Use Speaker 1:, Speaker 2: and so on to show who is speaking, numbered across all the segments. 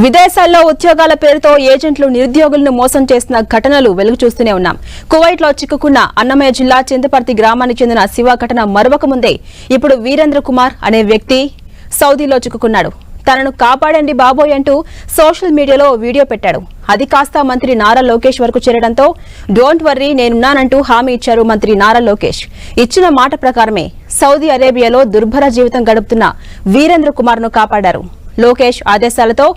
Speaker 1: విదేశాల్లో ఉద్యోగాల పేరుతో ఏజెంట్లు నిరుద్యోగులను మోసం చేసిన ఘటనలు వెలుగు చూస్తూనే ఉన్నాం. కువైట్లో చిక్కుకున్న అన్నమయ్య జిల్లా చింతపర్తి గ్రామానికి చెందిన శివ ఘటన మరొక ముందే ఇప్పుడు వీరేంద్ర కుమార్ అనే వ్యక్తి సౌదీలో చిక్కుకున్నాడు. తనను కాపాడండి బాబోయ్ అంటూ సోషల్ మీడియాలో వీడియో పెట్టాడు. అది కాస్త మంత్రి నారా లోకేష్ వరకు చేరడంతో డోంట్ వర్రీ నేనున్నానంటూ హామీ ఇచ్చారు మంత్రి నారా లోకేష్. ఇచ్చిన మాట ప్రకారమే సౌదీ అరేబియాలో దుర్భర జీవితం గడుపుతున్న వీరేంద్ర కుమార్ ను కాపాడారు. లోకేష్ ఆదేశాలతో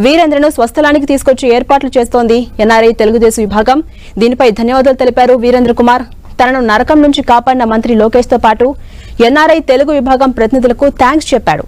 Speaker 1: వీరేంద్రను స్వస్థలానికి తీసుకొచ్చి ఏర్పాట్లు చేస్తోంది ఎన్ఆర్ఐ తెలుగుదేశం విభాగం. దీనిపై ధన్యవాదాలు తెలిపారు వీరేంద్ర కుమార్. తనను నరకం నుంచి కాపాడిన మంత్రి లోకేష్ తో పాటు ఎన్ఆర్ఐ తెలుగు విభాగం ప్రతినిధులకు థ్యాంక్స్ చెప్పాడు.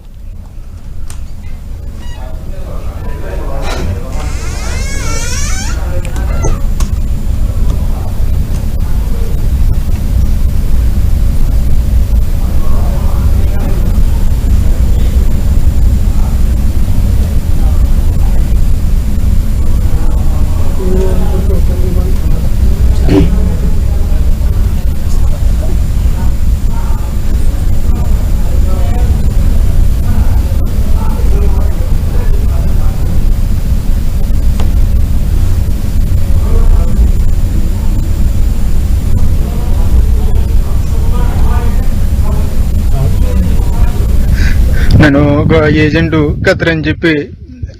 Speaker 2: నేను ఒక ఏజెంట్ ఖతర్ అని చెప్పి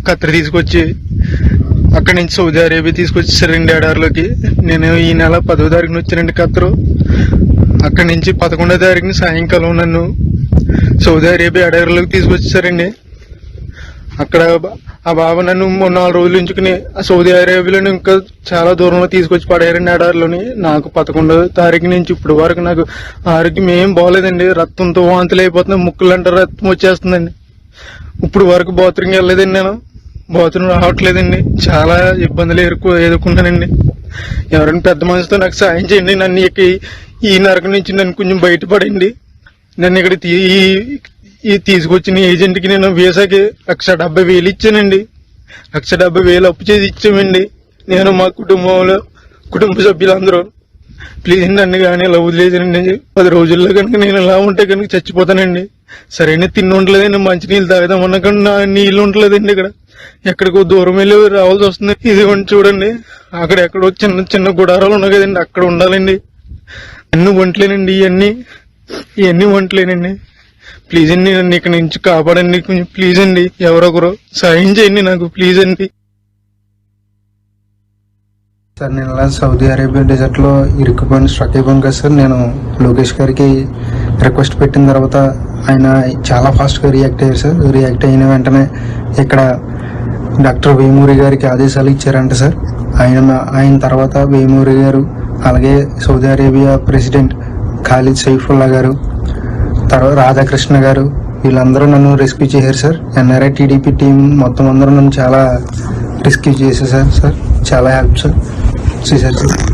Speaker 2: ఖతర్ తీసుకొచ్చి అక్కడి నుంచి సౌదీ అరేబియా తీసుకొచ్చారండి ఎడారిలోకి. నేను ఈ నెల 10వ తారీఖున వచ్చానండి ఖతరు. అక్కడి నుంచి 11వ తారీఖున సాయంకాలం నన్ను సౌదీ అరేబియా ఎడారిలోకి తీసుకొచ్చారండి. అక్కడ ఆ బాబు నన్ను 4 రోజులు ఉంచుకుని సౌదీ అరేబియాలోని ఇంకా చాలా దూరంలో తీసుకొచ్చి పడేయారండి ఎడారిలోని. నాకు 11వ తారీఖు నుంచి ఇప్పుడు వరకు నాకు ఆరోగ్యం ఏం బాగోలేదండి. రక్తంతో వాంతులు అయిపోతుంది, ముక్కులంటే రక్తం వచ్చేస్తుందండి. ఇప్పుడు వరకు బాత్రూమ్కి వెళ్ళలేదండి, నేను బాత్రూమ్ రావట్లేదండి. చాలా ఇబ్బందులు ఎదుర్కొన్నానండి. ఎవరైనా పెద్ద మనిషితో నాకు సాయం చేయండి. నన్ను ఈ నరకం నుంచి నన్ను కొంచెం బయటపడండి. నన్ను ఇక్కడ తీసుకొచ్చిన ఏజెంట్కి నేను వీసాకి 1,70,000 ఇచ్చానండి. 1,70,000 అప్పు చేసి ఇచ్చామండి. నేను మా కుటుంబ సభ్యులందరూ ప్లీజ్ నన్ను కానీ ఇలా వదిలేదండి. 10 రోజుల్లో కనుక నేను ఇలా ఉంటే కనుక చచ్చిపోతానండి. సరైన తిండి ఉండలేదండి, మంచినీళ్ళు తాగుదామన్నా కానీ నా నీళ్ళు ఉండలేదండి. ఇక్కడ ఎక్కడికో దూరం వెళ్ళి రావాల్సి వస్తుంది. ఇది చూడండి, అక్కడ ఎక్కడో చిన్న చిన్న గుడారాలు ఉన్నాయి కదండి, అక్కడ ఉండాలండి. అన్ని వంటలేనండి, ఇవన్నీ వంటలేనండి. ప్లీజ్ అండి నన్ను ఇక్కడ నుంచి కాపాడండి, కొంచెం ప్లీజ్ అండి. ఎవరొకరు సాయం చేయండి నాకు, ప్లీజ్ అండి.
Speaker 3: సార్ నేను ఇలా సౌదీ అరేబియా డెజర్ట్ లో ఇరుక్కుపోయిన స్ట్రక్ అయిపోయాను కదా సార్. నేను లోకేష్ గారికి రిక్వెస్ట్ పెట్టిన తర్వాత ఆయన చాలా ఫాస్ట్ గా రియాక్ట్ అయ్యారు సార్. రియాక్ట్ అయిన వెంటనే ఇక్కడ డాక్టర్ వేమూరి గారికి ఆదేశాలు ఇచ్చారంట సార్. ఆయన తర్వాత వేమూరి గారు, అలాగే Saudi Arabia president Khalid Saifullah గారు, తర్వాత రాధాకృష్ణ గారు, వీళ్ళందరూ నన్ను రెస్క్యూ చేశారు సార్. ఎన్ఆర్ఐ టీడీపీ టీం మొత్తం అందరూ నన్ను చాలా రెస్క్యూ చేశారు సార్. చాలా హెల్ప్ సార్ చేశారు సార్.